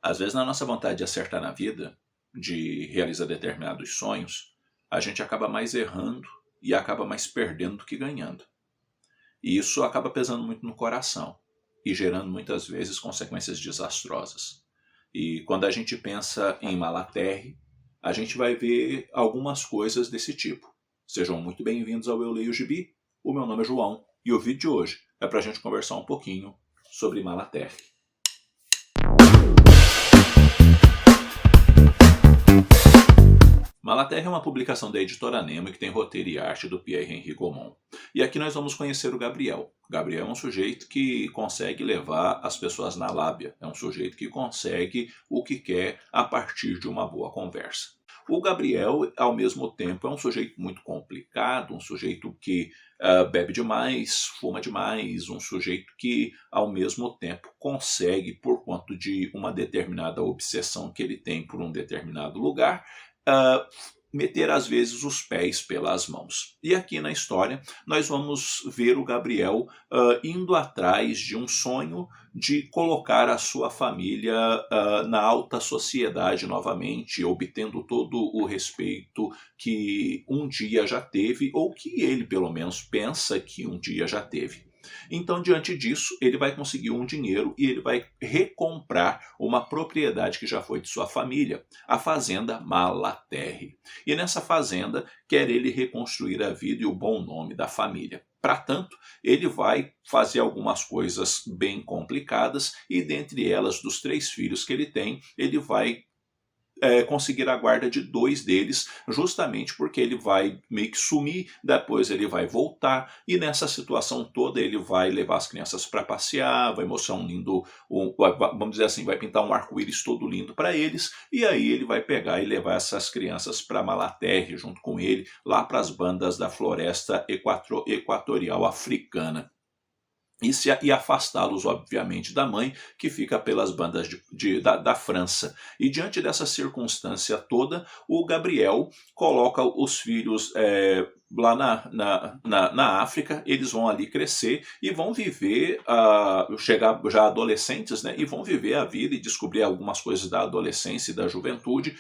Às vezes, na nossa vontade de acertar na vida, de realizar determinados sonhos, a gente acaba mais errando e acaba mais perdendo do que ganhando. E isso acaba pesando muito no coração e gerando muitas vezes consequências desastrosas. E quando a gente pensa em Malaterre, a gente vai ver algumas coisas desse tipo. Sejam muito bem-vindos ao Eu Leio Gibi. O meu nome é João e o vídeo de hoje é para a gente conversar um pouquinho sobre Malaterre. Malaterre é uma publicação da editora Nemo que tem roteiro e arte do Pierre-Henri Gaumont. E aqui nós vamos conhecer o Gabriel. Gabriel é um sujeito que consegue levar as pessoas na lábia. É um sujeito que consegue o que quer a partir de uma boa conversa. O Gabriel, ao mesmo tempo, é um sujeito muito complicado, um sujeito que bebe demais, fuma demais, um sujeito que, ao mesmo tempo, consegue, por conta de uma determinada obsessão que ele tem por um determinado lugar, meter às vezes os pés pelas mãos. E aqui na história nós vamos ver o Gabriel indo atrás de um sonho de colocar a sua família na alta sociedade novamente, obtendo todo o respeito que um dia já teve, ou que ele pelo menos pensa que um dia já teve. Então, diante disso, ele vai conseguir um dinheiro e ele vai recomprar uma propriedade que já foi de sua família, a fazenda Malaterre. E nessa fazenda, quer ele reconstruir a vida e o bom nome da família. Para tanto, ele vai fazer algumas coisas bem complicadas e, dentre elas, dos 3 filhos que ele tem, ele vai conseguir a guarda de 2 deles, justamente porque ele vai meio que sumir, depois ele vai voltar, e nessa situação toda ele vai levar as crianças para passear, vai mostrar um lindo, vamos dizer assim, vai pintar um arco-íris todo lindo para eles, e aí ele vai pegar e levar essas crianças para Malaterre, junto com ele, lá para as bandas da floresta equatorial africana. E afastá-los, obviamente, da mãe, que fica pelas bandas da França. E diante dessa circunstância toda, o Gabriel coloca os filhos lá na África, eles vão ali crescer e vão viver, chegar já adolescentes, né, e vão viver a vida e descobrir algumas coisas da adolescência e da juventude,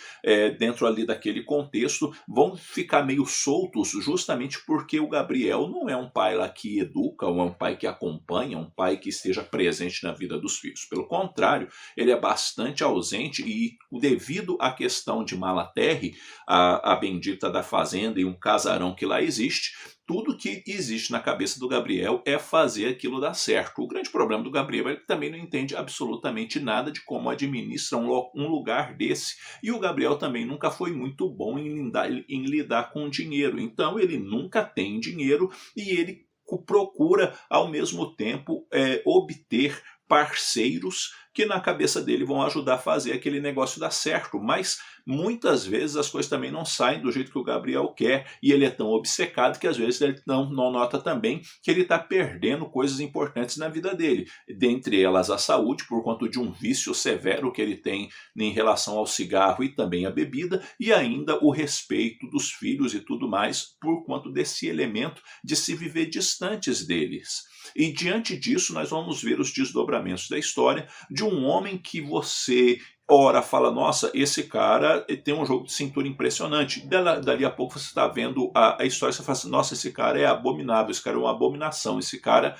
dentro ali daquele contexto, vão ficar meio soltos justamente porque o Gabriel não é um pai lá que educa, ou é um pai que acompanha, um pai que esteja presente na vida dos filhos. Pelo contrário, ele é bastante ausente e, devido à questão de Malaterre, a bendita da fazenda e um casarão que lá existe, tudo que existe na cabeça do Gabriel é fazer aquilo dar certo. O grande problema do Gabriel é que também não entende absolutamente nada de como administra um lugar desse. E o Gabriel também nunca foi muito bom em lidar com dinheiro. Então ele nunca tem dinheiro e ele procura, ao mesmo tempo, obter parceiros que na cabeça dele vão ajudar a fazer aquele negócio dar certo, mas muitas vezes as coisas também não saem do jeito que o Gabriel quer e ele é tão obcecado que às vezes ele não nota também que ele está perdendo coisas importantes na vida dele, dentre elas a saúde, por conta de um vício severo que ele tem em relação ao cigarro e também à bebida, e ainda o respeito dos filhos e tudo mais, por conta desse elemento de se viver distantes deles. E diante disso nós vamos ver os desdobramentos da história de um homem que você ora fala, nossa, esse cara tem um jogo de cintura impressionante. Dali a pouco você está vendo a história e você fala assim, nossa, esse cara é abominável, esse cara é uma abominação, esse cara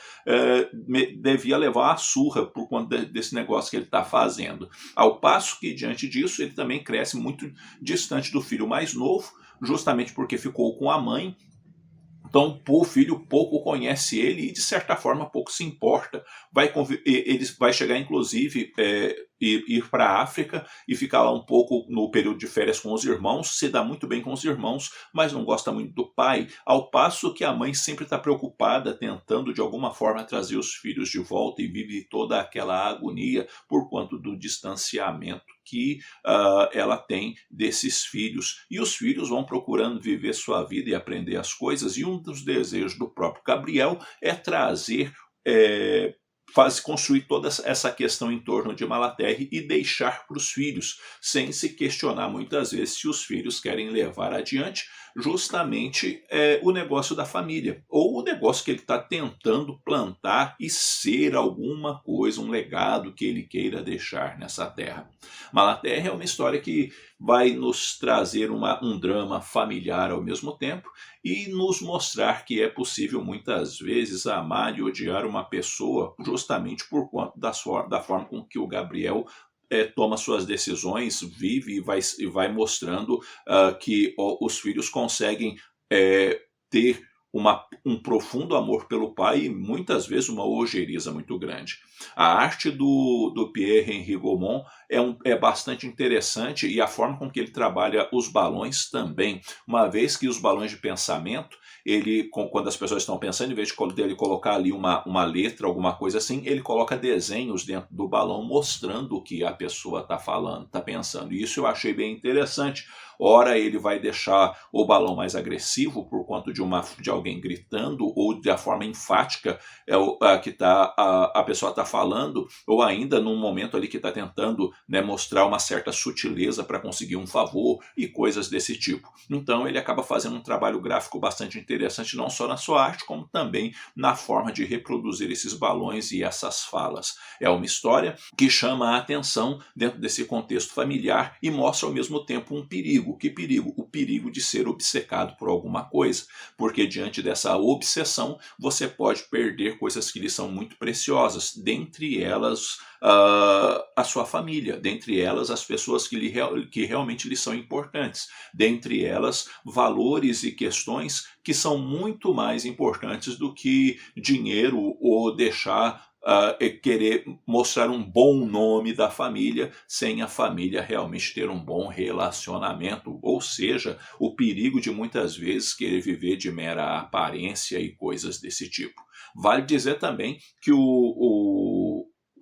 devia levar a surra por conta desse negócio que ele está fazendo. Ao passo que, diante disso, ele também cresce muito distante do filho mais novo, justamente porque ficou com a mãe. Então, o filho pouco conhece ele e, de certa forma, pouco se importa. Ele vai chegar, inclusive, ir para a África e ficar lá um pouco no período de férias com os irmãos, se dá muito bem com os irmãos, mas não gosta muito do pai, ao passo que a mãe sempre está preocupada, tentando, de alguma forma, trazer os filhos de volta e vive toda aquela agonia por conta do distanciamento que ela tem desses filhos. E os filhos vão procurando viver sua vida e aprender as coisas, e um dos desejos do próprio Gabriel é trazer, construir toda essa questão em torno de Malaterre e deixar para os filhos, sem se questionar muitas vezes se os filhos querem levar adiante, justamente o negócio da família, ou o negócio que ele está tentando plantar e ser alguma coisa, um legado que ele queira deixar nessa terra. Malaterra é uma história que vai nos trazer um drama familiar ao mesmo tempo e nos mostrar que é possível muitas vezes amar e odiar uma pessoa justamente por conta da forma com que o Gabriel toma suas decisões, vive e vai mostrando que os filhos conseguem ter um profundo amor pelo pai e muitas vezes uma ojeriza muito grande. A arte do Pierre-Henri Gaumont é bastante interessante e a forma com que ele trabalha os balões também, uma vez que os balões de pensamento, quando as pessoas estão pensando, em vez de ele colocar ali uma letra, alguma coisa assim, ele coloca desenhos dentro do balão mostrando o que a pessoa está falando, está pensando. E isso eu achei bem interessante. Ora ele vai deixar o balão mais agressivo por conta de alguém gritando ou da forma enfática que a pessoa está falando, ou ainda num momento ali que está tentando, né, mostrar uma certa sutileza para conseguir um favor e coisas desse tipo. Então ele acaba fazendo um trabalho gráfico bastante interessante, não só na sua arte, como também na forma de reproduzir esses balões e essas falas. É uma história que chama a atenção dentro desse contexto familiar e mostra ao mesmo tempo um perigo. Que perigo? O perigo de ser obcecado por alguma coisa, porque diante dessa obsessão você pode perder coisas que lhe são muito preciosas, dentre elas a sua família, dentre elas as pessoas que realmente lhe são importantes, dentre elas valores e questões que são muito mais importantes do que dinheiro ou deixar querer mostrar um bom nome da família sem a família realmente ter um bom relacionamento, ou seja, o perigo de muitas vezes querer viver de mera aparência e coisas desse tipo. Vale dizer também que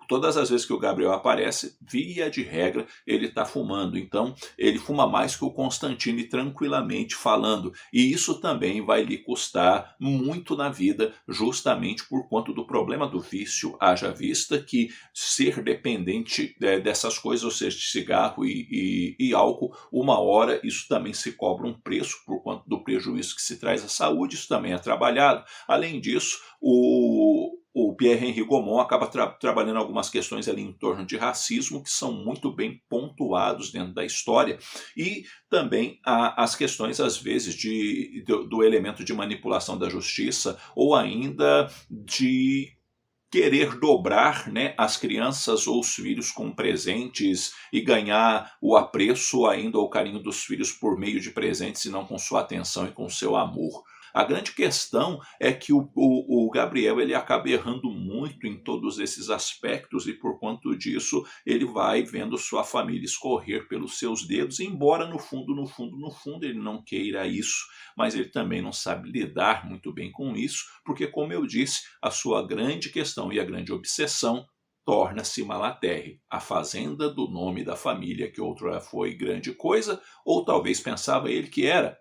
todas as vezes que o Gabriel aparece, via de regra, ele está fumando. Então, ele fuma mais que o Constantine tranquilamente falando. E isso também vai lhe custar muito na vida, justamente por conta do problema do vício. Haja vista que ser dependente dessas coisas, ou seja, de cigarro e álcool, uma hora isso também se cobra um preço por conta do prejuízo que se traz à saúde. Isso também é trabalhado. Além disso, o Pierre-Henri Gaumont acaba trabalhando algumas questões ali em torno de racismo que são muito bem pontuados dentro da história e também as questões, às vezes, do elemento de manipulação da justiça ou ainda de querer dobrar, né, as crianças ou os filhos com presentes e ganhar o apreço ainda ou o carinho dos filhos por meio de presentes e não com sua atenção e com seu amor. A grande questão é que o Gabriel ele acaba errando muito em todos esses aspectos e por conta disso ele vai vendo sua família escorrer pelos seus dedos, embora no fundo ele não queira isso, mas ele também não sabe lidar muito bem com isso, porque como eu disse, a sua grande questão e a grande obsessão torna-se Malaterre, a fazenda do nome da família que outrora foi grande coisa, ou talvez pensava ele que era,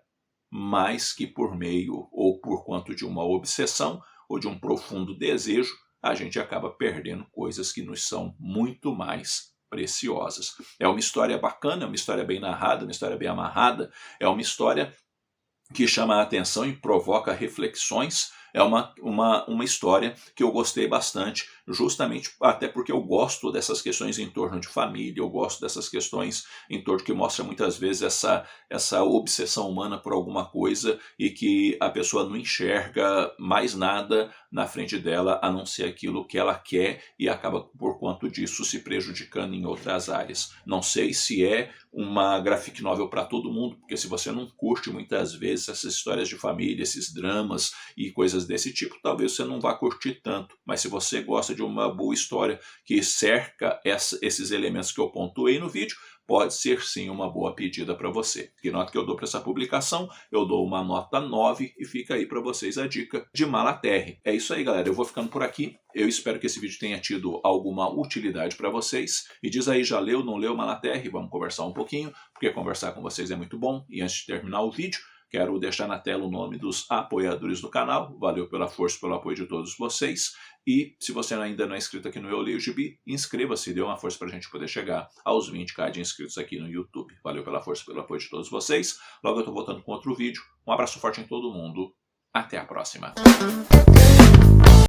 mas que por meio ou por conta de uma obsessão ou de um profundo desejo, a gente acaba perdendo coisas que nos são muito mais preciosas. É uma história bacana, é uma história bem narrada, uma história bem amarrada, é uma história que chama a atenção e provoca reflexões. É uma história que eu gostei bastante, justamente até porque eu gosto dessas questões em torno de família, eu gosto dessas questões em torno que mostra muitas vezes essa obsessão humana por alguma coisa e que a pessoa não enxerga mais nada na frente dela a não ser aquilo que ela quer e acaba por conta disso se prejudicando em outras áreas. Não sei se é uma graphic novel para todo mundo, porque se você não curte muitas vezes essas histórias de família, esses dramas e coisas desse tipo, talvez você não vá curtir tanto, mas se você gosta de uma boa história que cerca esses elementos que eu pontuei no vídeo, pode ser sim uma boa pedida para você. Que nota que eu dou para essa publicação? Eu dou uma nota 9 e fica aí para vocês a dica de Malaterre. É isso aí, galera. Eu vou ficando por aqui. Eu espero que esse vídeo tenha tido alguma utilidade para vocês. E diz aí, já leu, não leu Malaterre? Vamos conversar um pouquinho, porque conversar com vocês é muito bom. E antes de terminar o vídeo, Quero deixar na tela o nome dos apoiadores do canal. Valeu pela força, pelo apoio de todos vocês. E se você ainda não é inscrito aqui no Eu Leio o Gibi, inscreva-se, dê uma força para a gente poder chegar aos 20k de inscritos aqui no YouTube. Valeu pela força, pelo apoio de todos vocês. Logo eu estou voltando com outro vídeo. Um abraço forte em todo mundo. Até a próxima.